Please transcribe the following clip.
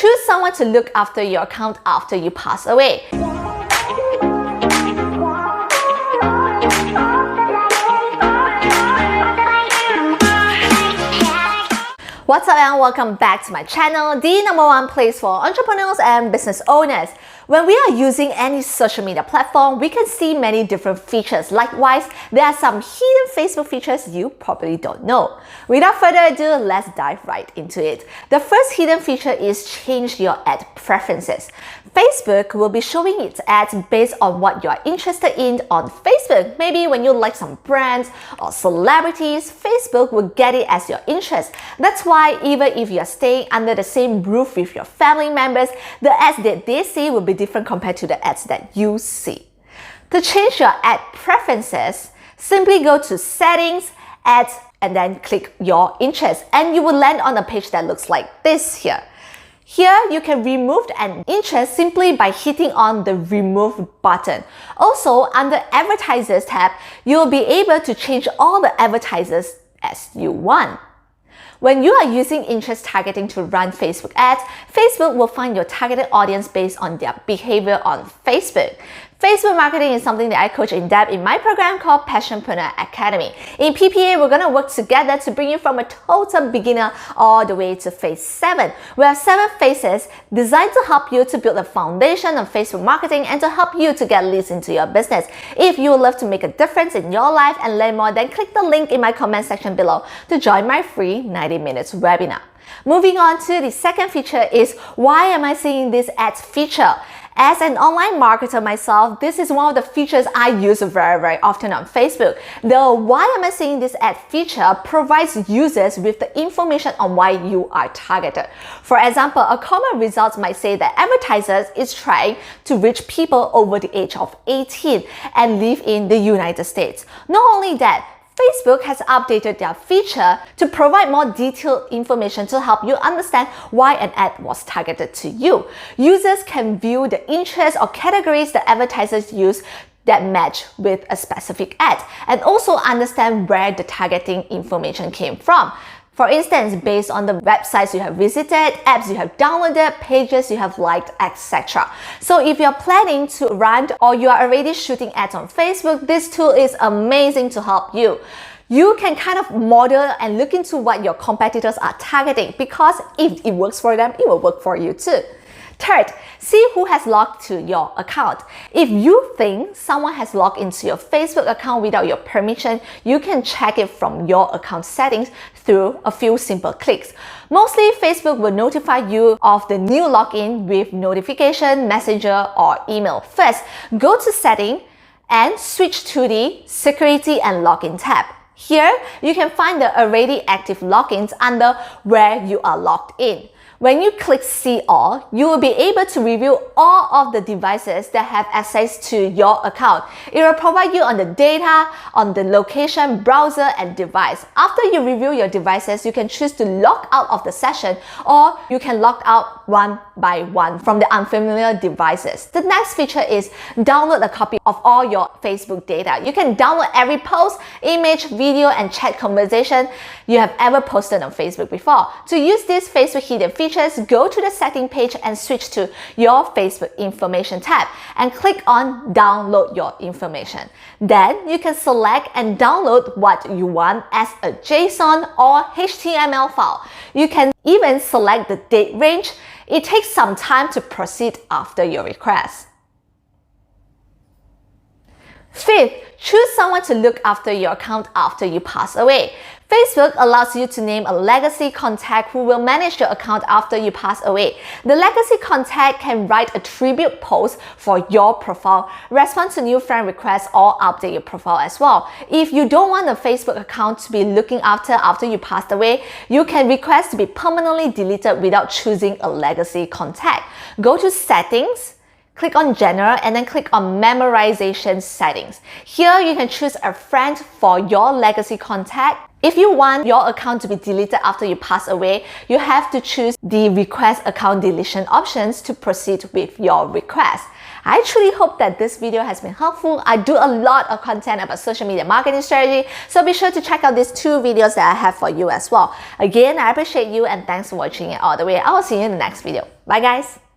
choose someone to look after your account after you pass away. What's up and welcome back to my channel, the #1 place for entrepreneurs and business owners. When we are using any social media platform, we can see many different features. Likewise, there are some hidden Facebook features you probably don't know. Without further ado, let's dive right into it. The first hidden feature is change your ad preferences. Facebook will be showing its ads based on what you are interested in on Facebook. Maybe when you like some brands or celebrities, Facebook will get it as your interest. That's why even if you are staying under the same roof with your family members, the ads that they see will be different compared to the ads that you see. To change your ad preferences, simply go to Settings, Ads, and then click your interest, and you will land on a page that looks like this here. Here, you can remove an interest simply by hitting on the Remove button. Also, under Advertisers tab, you'll be able to change all the advertisers as you want. When you are using interest targeting to run Facebook ads, Facebook will find your targeted audience based on their behavior on Facebook. Facebook marketing is something that I coach in depth in my program called Passionpreneur Academy. In PPA, we're going to work together to bring you from a total beginner all the way to phase 7. We have 7 phases designed to help you to build a foundation of Facebook marketing and to help you to get leads into your business. If you would love to make a difference in your life and learn more, then click the link in my comment section below to join my free 90 minutes webinar. Moving on to the second feature is, why am I seeing this ads feature? As an online marketer myself, this is one of the features I use very often on Facebook. The why am I seeing this ad feature provides users with the information on why you are targeted. For example, a common result might say that advertisers is trying to reach people over the age of 18 and live in the United States. Not only that, Facebook has updated their feature to provide more detailed information to help you understand why an ad was targeted to you. Users can view the interests or categories that advertisers use that match with a specific ad, and also understand where the targeting information came from. For instance, based on the websites you have visited, apps you have downloaded, pages you have liked, etc. So if you're planning to run or you are already shooting ads on Facebook, this tool is amazing to help you. You can kind of model and look into what your competitors are targeting, because if it works for them, it will work for you too. Third, see who has logged to your account. If you think someone has logged into your Facebook account without your permission, you can check it from your account settings through a few simple clicks. Mostly, Facebook will notify you of the new login with notification, messenger, or email. First, go to Settings and switch to the Security and Login tab. Here, you can find the already active logins under where you are logged in. When you click See All, you will be able to review all of the devices that have access to your account. It will provide you on the data, on the location, browser, and device. After you review your devices, you can choose to log out of the session, or you can log out one by one from the unfamiliar devices. The next feature is download a copy of all your Facebook data. You can download every post, image, video, and chat conversation you have ever posted on Facebook before. To use this Facebook hidden feature, go to the setting page and switch to your Facebook information tab and click on Download Your Information. Then you can select and download what you want as a JSON or HTML file. You can even select the date range. It takes some time to proceed after your request. Fifth, choose someone to look after your account after you pass away. Facebook allows you to name a legacy contact who will manage your account after you pass away. The legacy contact can write a tribute post for your profile, respond to new friend requests, or update your profile as well. If you don't want a Facebook account to be looking after you passed away, you can request to be permanently deleted without choosing a legacy contact. Go to Settings, click on General, and then click on Memorization Settings. Here you can choose a friend for your legacy contact If you want your account to be deleted after you pass away, you have to choose the request account deletion options to proceed with your request. I truly hope that this video has been helpful. I do a lot of content about social media marketing strategy, so be sure to check out these 2 videos that I have for you as well. Again, I appreciate you and thanks for watching it all the way. I will see you in the next video. Bye guys!